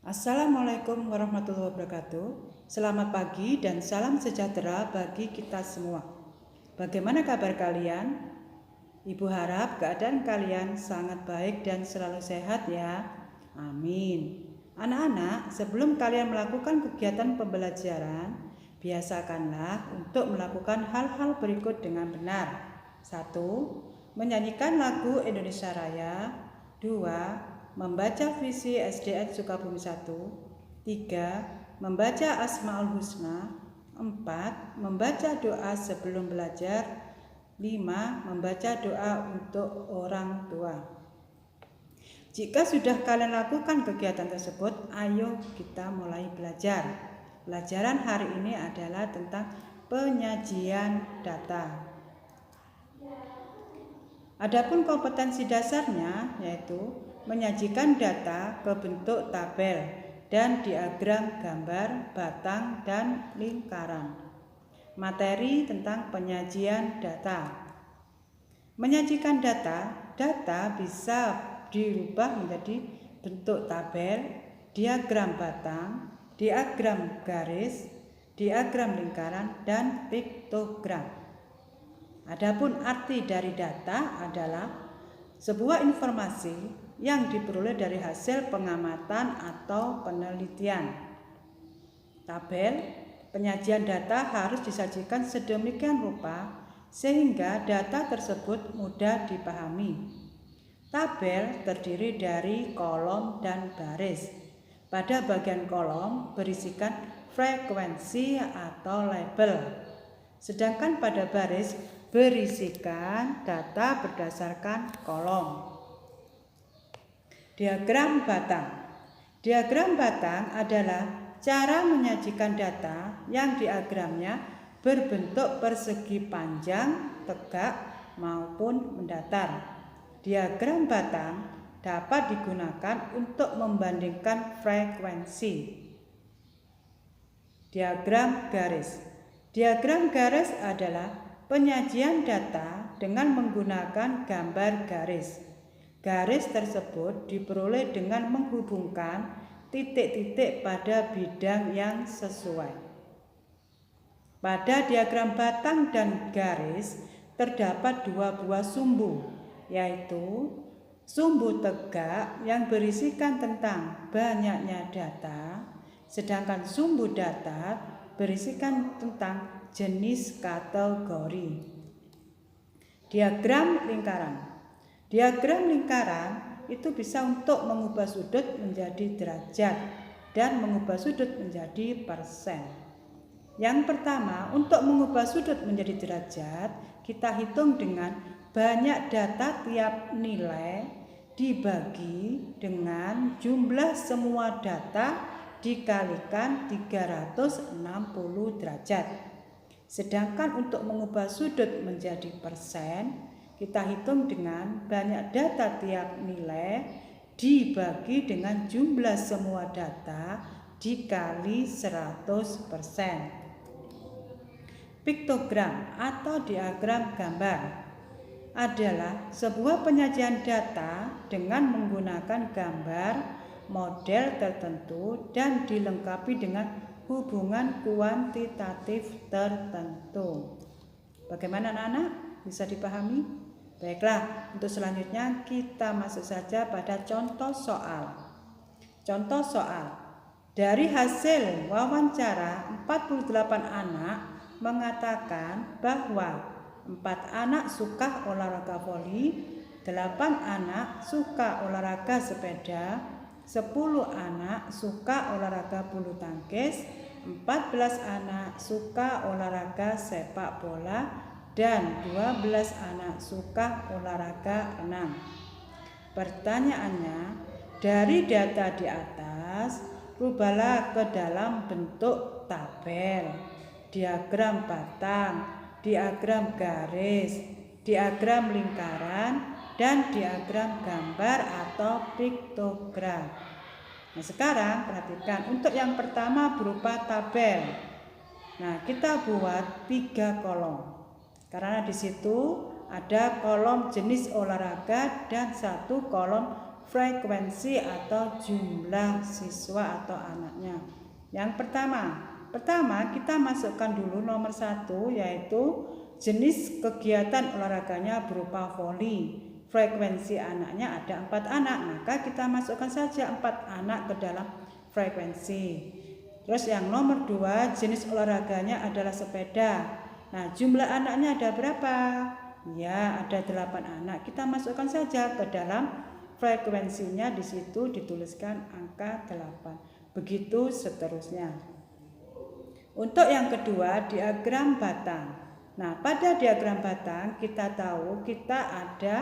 Assalamualaikum warahmatullahi wabarakatuh. Selamat pagi dan salam sejahtera bagi kita semua. Bagaimana kabar kalian? Ibu harap keadaan kalian sangat baik dan selalu sehat ya. Amin. Anak-anak, sebelum kalian melakukan kegiatan pembelajaran, biasakanlah untuk melakukan hal-hal berikut dengan benar. 1. Menyanyikan lagu Indonesia Raya. 2. Membaca visi SDN Sukabumi 1. 3. Membaca Asmaul Husna. 4. Membaca doa sebelum belajar. 5. Membaca doa untuk orang tua. Jika sudah kalian lakukan kegiatan tersebut, ayo kita mulai belajar. Pelajaran hari ini adalah tentang penyajian data. Adapun kompetensi dasarnya yaitu menyajikan data berbentuk tabel dan diagram gambar, batang, dan lingkaran. Materi tentang penyajian data. Menyajikan data bisa dirubah menjadi bentuk tabel, diagram batang, diagram garis, diagram lingkaran, dan piktogram. Adapun arti dari data adalah sebuah informasi yang diperoleh dari hasil pengamatan atau penelitian. Tabel penyajian data harus disajikan sedemikian rupa sehingga data tersebut mudah dipahami. Tabel terdiri dari kolom dan baris. Pada bagian kolom berisikan frekuensi atau label, sedangkan pada baris berisikan data berdasarkan kolom. Diagram batang. Diagram batang adalah cara menyajikan data yang diagramnya berbentuk persegi panjang, tegak, maupun mendatar. Diagram batang dapat digunakan untuk membandingkan frekuensi. Diagram garis. Diagram garis adalah penyajian data dengan menggunakan gambar garis. Garis tersebut diperoleh dengan menghubungkan titik-titik pada bidang yang sesuai. Pada diagram batang dan garis terdapat dua buah sumbu, yaitu sumbu tegak yang berisikan tentang banyaknya data, sedangkan sumbu datar berisikan tentang jenis kategori. Diagram lingkaran. Diagram lingkaran itu bisa untuk mengubah sudut menjadi derajat dan mengubah sudut menjadi persen. Yang pertama, untuk mengubah sudut menjadi derajat, kita hitung dengan banyak data tiap nilai dibagi dengan jumlah semua data dikalikan 360 derajat. Sedangkan untuk mengubah sudut menjadi persen, kita hitung dengan banyak data tiap nilai dibagi dengan jumlah semua data dikali 100%. Piktogram atau diagram gambar adalah sebuah penyajian data dengan menggunakan gambar model tertentu dan dilengkapi dengan hubungan kuantitatif tertentu. Bagaimana anak-anak? Bisa dipahami? Baiklah, untuk selanjutnya kita masuk saja pada contoh soal. Contoh soal. Dari hasil wawancara 48 anak mengatakan bahwa 4 anak suka olahraga voli, 8 anak suka olahraga sepeda, 10 anak suka olahraga bulu tangkis, 14 anak suka olahraga sepak bola, dan 12 anak suka olahraga renang. Pertanyaannya, dari data di atas, rubahlah ke dalam bentuk tabel, diagram batang, diagram garis, diagram lingkaran, dan diagram gambar atau piktogram. Nah, sekarang perhatikan untuk yang pertama berupa tabel. Nah, kita buat 3 kolom. Karena di situ ada kolom jenis olahraga dan 1 kolom frekuensi atau jumlah siswa atau anaknya. Yang pertama kita masukkan dulu nomor 1, yaitu jenis kegiatan olahraganya berupa voli. Frekuensi anaknya ada 4 anak, maka kita masukkan saja 4 anak ke dalam frekuensi. Terus yang nomor 2, jenis olahraganya adalah sepeda. Nah, jumlah anaknya ada berapa? Ya, ada 8 anak. Kita masukkan saja ke dalam frekuensinya, di situ dituliskan angka 8. Begitu seterusnya. Untuk yang kedua, diagram batang. Nah, pada diagram batang kita tahu kita ada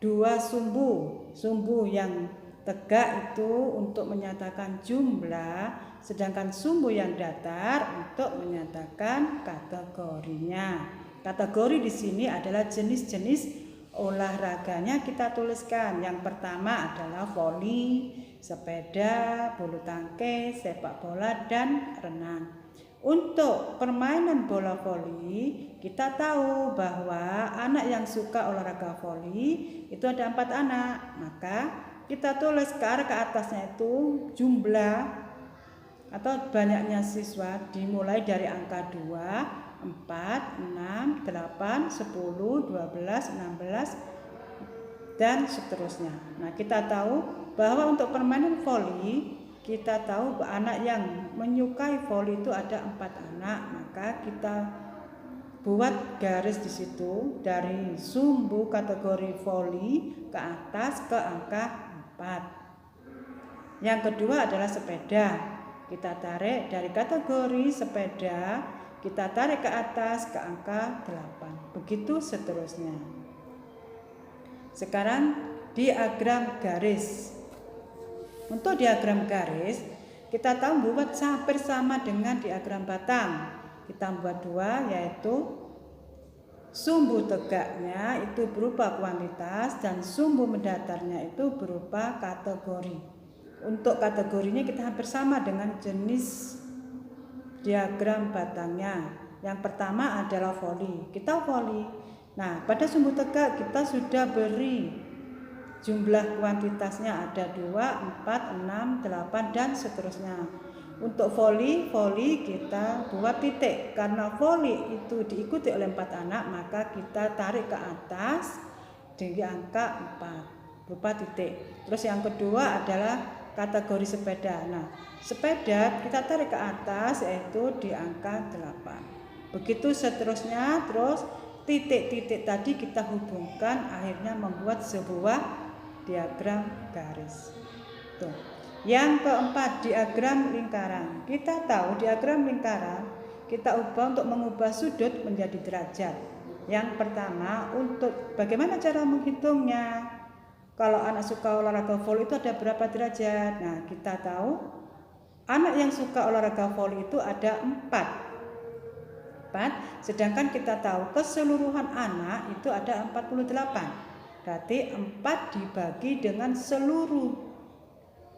2 sumbu. Sumbu yang tegak itu untuk menyatakan jumlah, sedangkan sumbu yang datar untuk menyatakan kategorinya. Kategori di sini adalah jenis-jenis olahraganya kita tuliskan. Yang pertama adalah voli, sepeda, bulu tangkis, sepak bola, dan renang. Untuk permainan bola voli, kita tahu bahwa anak yang suka olahraga voli itu ada 4 anak. Maka kita tulis ke arah ke atasnya itu jumlah atau banyaknya siswa dimulai dari angka 2, 4, 6, 8, 10, 12, 16 dan seterusnya. Nah, kita tahu bahwa untuk permainan voli kita tahu anak yang menyukai voli itu ada 4 anak, maka kita buat garis di situ dari sumbu kategori voli ke atas ke angka 4. Yang kedua adalah sepeda. Kita tarik dari kategori sepeda, kita tarik ke atas ke angka 8. Begitu seterusnya. Sekarang diagram garis. Untuk diagram garis, kita tahu membuat hampir sama dengan diagram batang. Kita membuat 2, yaitu sumbu tegaknya itu berupa kuantitas dan sumbu mendatarnya itu berupa kategori. Untuk kategorinya kita hampir sama dengan jenis diagram batangnya. Yang pertama adalah voli. Kita voli. Nah, pada sumbu tegak kita sudah beri jumlah kuantitasnya ada 2, 4, 6, 8 dan seterusnya. Untuk voli kita buat titik. Karena voli itu diikuti oleh 4 anak, maka kita tarik ke atas di angka 4 berupa titik. Terus yang kedua adalah kategori sepeda. Nah, sepeda kita tarik ke atas yaitu di angka 8. Begitu seterusnya. Terus titik-titik tadi kita hubungkan, akhirnya membuat sebuah diagram garis. Tuh. Yang keempat, diagram lingkaran. Kita tahu diagram lingkaran kita ubah untuk mengubah sudut menjadi derajat. Yang pertama, untuk bagaimana cara menghitungnya? Kalau anak suka olahraga voli itu ada berapa derajat? Nah, kita tahu anak yang suka olahraga voli itu ada 4. Sedangkan kita tahu keseluruhan anak itu ada 48. Berarti 4 dibagi dengan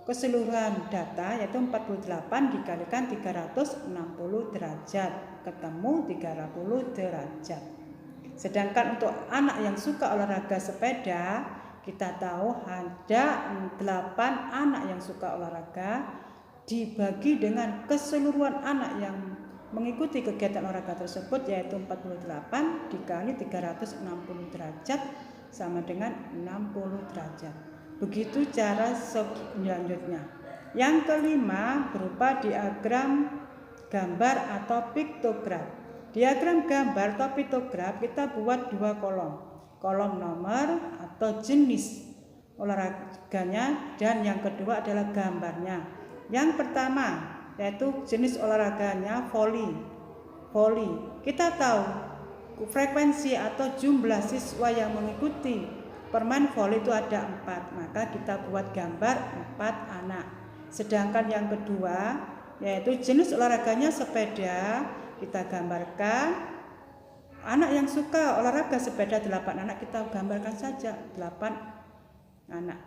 keseluruhan data, yaitu 48 dikalikan 360 derajat, ketemu 30 derajat. Sedangkan untuk anak yang suka olahraga sepeda, kita tahu ada 8 anak yang suka olahraga dibagi dengan keseluruhan anak yang mengikuti kegiatan olahraga tersebut, yaitu 48 dikali 360 derajat sama dengan 60 derajat. Begitu cara selanjutnya. Yang kelima berupa diagram gambar atau piktograf. Diagram gambar atau piktograf kita buat 2 kolom. Kolom nomor atau jenis olahraganya dan yang kedua adalah gambarnya. Yang pertama yaitu jenis olahraganya voli. Kita tahu frekuensi atau jumlah siswa yang mengikuti permain voli itu ada 4, maka kita buat gambar 4 anak. Sedangkan yang kedua yaitu jenis olahraganya sepeda, kita gambarkan anak yang suka olahraga sepeda 8 anak, kita gambarkan saja 8 anak.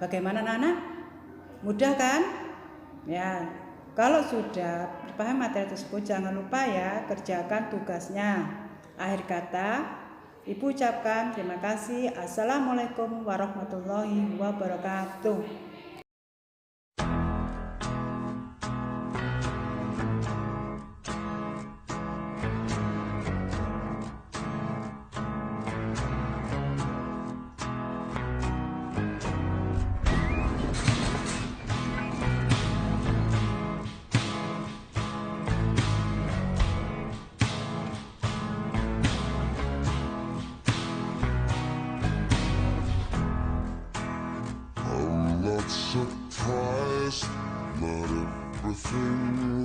Bagaimana anak? Mudah kan? Ya, kalau sudah paham materi tersebut jangan lupa ya kerjakan tugasnya. Akhir kata, Ibu ucapkan terima kasih. Assalamualaikum warahmatullahi wabarakatuh. Surprised, not everything